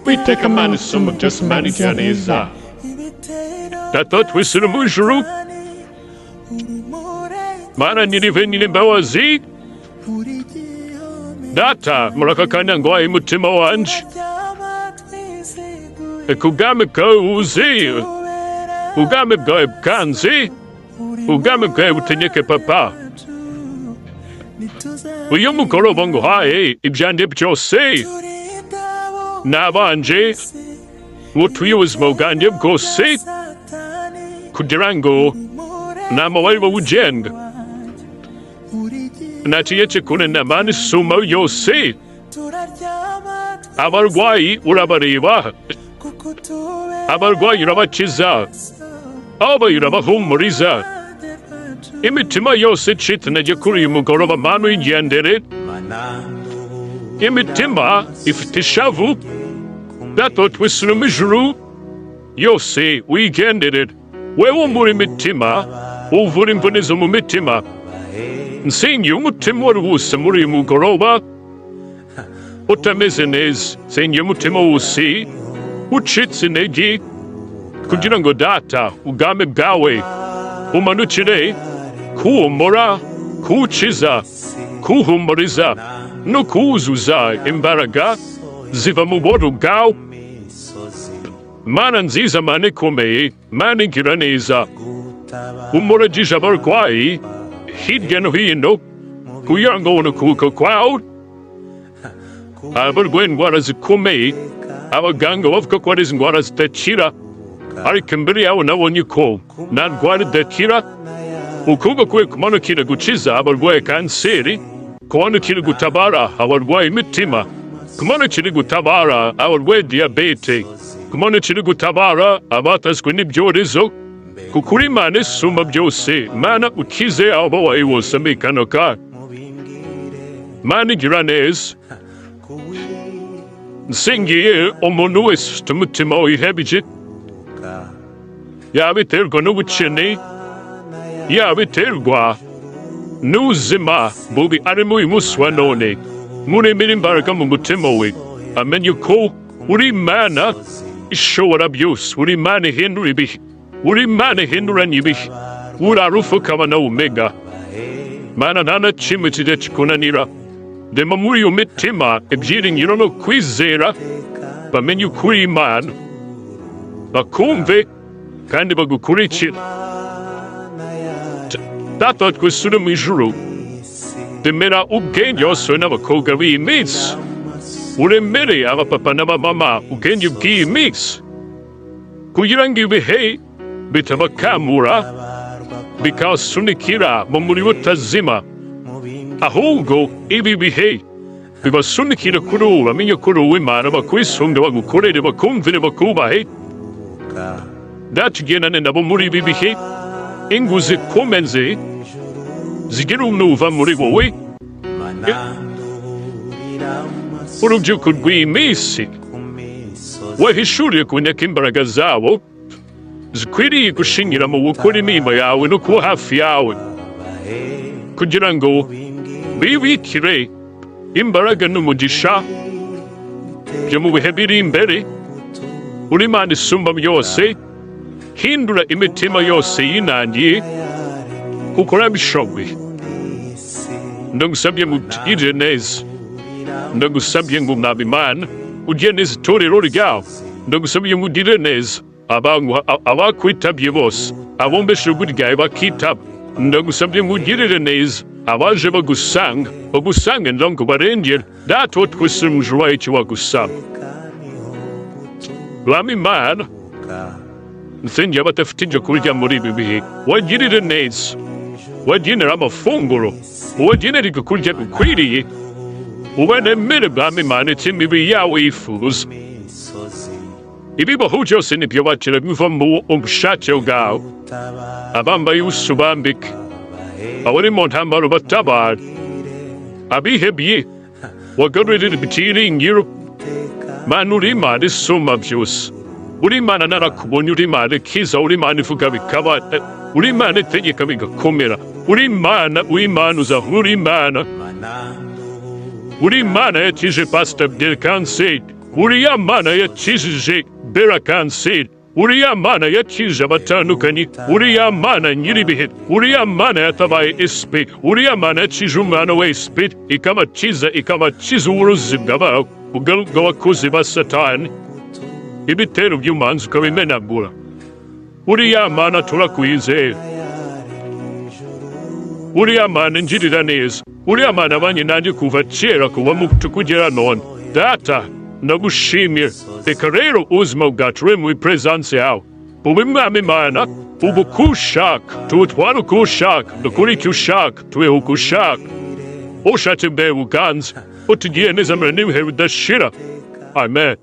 Witeka Mana isumba byose, Imana igira neza. Data twisira mu ijuru, Mana nyirive nyir'imbabazi, Data murakakanya ngo wahe umutima wanje, reka ubwami bwawe wuzuye, ubwami bwawe bwanze, ubwami bwawe butegeke papa. Uyu mugoroba nguhaye ibyanjye byose, nabanje butuye ubuzima bwanjye bwose, kugira ngo nama wari bawugenga. Naciye kure n'Imana isumba yose, abarwayi urabareba, abarwayi urabakiza, ababaye urabahumuriza. Imitima yose icitse intege kuri uyu mugoroba Mana uyigendere, imitima ifite ishavu, Data twisira mu ijuru yose uyigenderere. Wewe umura imitima, uvura imvune zo mu mitima. Nsingiye umutima wari wose muri uyu mugoroba utameze neza, nsingiye umutima wose ucitse intege, kugira ngo Data ubwami bwawe umanukire kuwomora, kuwukiza, kuwuhumuriza no kuwuzuza imbaraga ziva mu buntu bwawe. Mana nziza, Mana ikomeye, Mana igira neza, umuragije abarwayi hirya no hino, kugira ngo ubone ukuboko kwawe. Abarwaye indwara zikomeye, abaganga bavuga ko ari izi ndwara zidakira, ariko imbere yawe nabonye ko nta ndwara idakira. Ukuboko kwe kumanukira gukiza abarwaye kanseri, kumanukira gutabara abarwaye imitima, kumanukira gutabara abarwaye diyabete, kumanukira gutabara abatazwe n'ibyorezo, kuko uri Imana isumba byose. Mana ukize ababaye bose muri kano kanya. Mana igira neza, nsingiye umuntu wese ufite umutima wihebye, yaba iterwa n'ubukene, yaba iterwa n'ubuzima bubi arimo uyu munsi wa none, muremere imbaraga mu mutima we, amenye ko uri Imana ishobora byose, uri Imana ihindura ibihe, uri Imana ihinduranya ibihe, uri Arufa ukaba na Omega. Mana nta na kimwe kijya kikunanira. Rema muri iyo mitima ibyiringiro no kwizera, bamenye ko uri Imana, bakumve kandi bagukurikira. Data twisura mu ijuru, remera ubwenge abasore n'abakobwa b'iyi minsi, uremere abapapa n'abamama ubwenge bw'iyi minsi, kugira ngo ibihe bitabakamura bikabasunikira mu muriro utazima, ahubwo ibi bihe bibasunikira kuri ubu, bamenye ko uri uw'Imana, bakwisunge, bagukorere, bakumvire, bakubahe. Data ugendane nabo muri ibi bihe, ingo zikomeze zigira umwuva muri wowe, urubyiruko rw'iyi minsi wahishuriye kuboneka imbaraga zabo zikwiriye gushingira mu gukora imirimo yawe no kuba hafi yawe, kugira ngo bibikire imbaraga n'umugisha byo mu bihe biri imbere. Uri Imana isumba byose, hindura imitima yose yinangiye, kuko urabishoboye. Ndagusabye ngo utugirire neza, ndagusabye ngo Mwami Imana ugire neza itorero ryawe, ndagusabye ngo ugirire neza abakwitabye bose, abombeshe ijwi ryawe bakitaba, ndagusabye ngo ugirire neza abaje bagusanga, bagusange ngo barengere. Data wo twese mu ijuru icyo wagusaba. Mwami Imana, nsengera abadafite ibyo kurya muri ibi bihe, wagirire neza, wagenera amafunguro, wagenera ibyo kurya bikwiriye, ubanemere Mwami Imana icyo imibiri yawe yifuza. Ibibaho byose nibyo bakira biva mu bushake bwawe, abambaye ubusa ubambike, abari mu ntambaro batabara, abihebye wagarurire ibyiringiro. Mana uri Imana isumba byose, uri Imana narakubonye, uri Imana ikiza, uri Imana ivuga bikaba, uri Imana itegeka bigakomera, uri Imana uza, uri Imana yakije Pastor Abdel kanseri, uriya Mana yakijije bera kanseri, uriya Mana yakije abatandukanye, uriya Mana nyiribihe, uriya Mana yatabaye esipe, uriya Mana yakije umwana we esipe, ikabakiza uburozi bw'abakozi ba Satani, ibitero by'umanzi ukabimenagura. Uriya Mana turakwizera, uriya Mana ngirira neza, uriya Mana abanye nanjye kuva kera kuva muto kugera none. Data ndagushimira, reka rero ubuzima bwacu buri muri presence yawe, ube Mwami Imana, ube uko ushaka, tubutware uko ushaka, dukore icyo ushaka, tubeho uko ushaka, ushatse mbere buganze, utugiye neza mbere n'ibihe bidashira. Amen.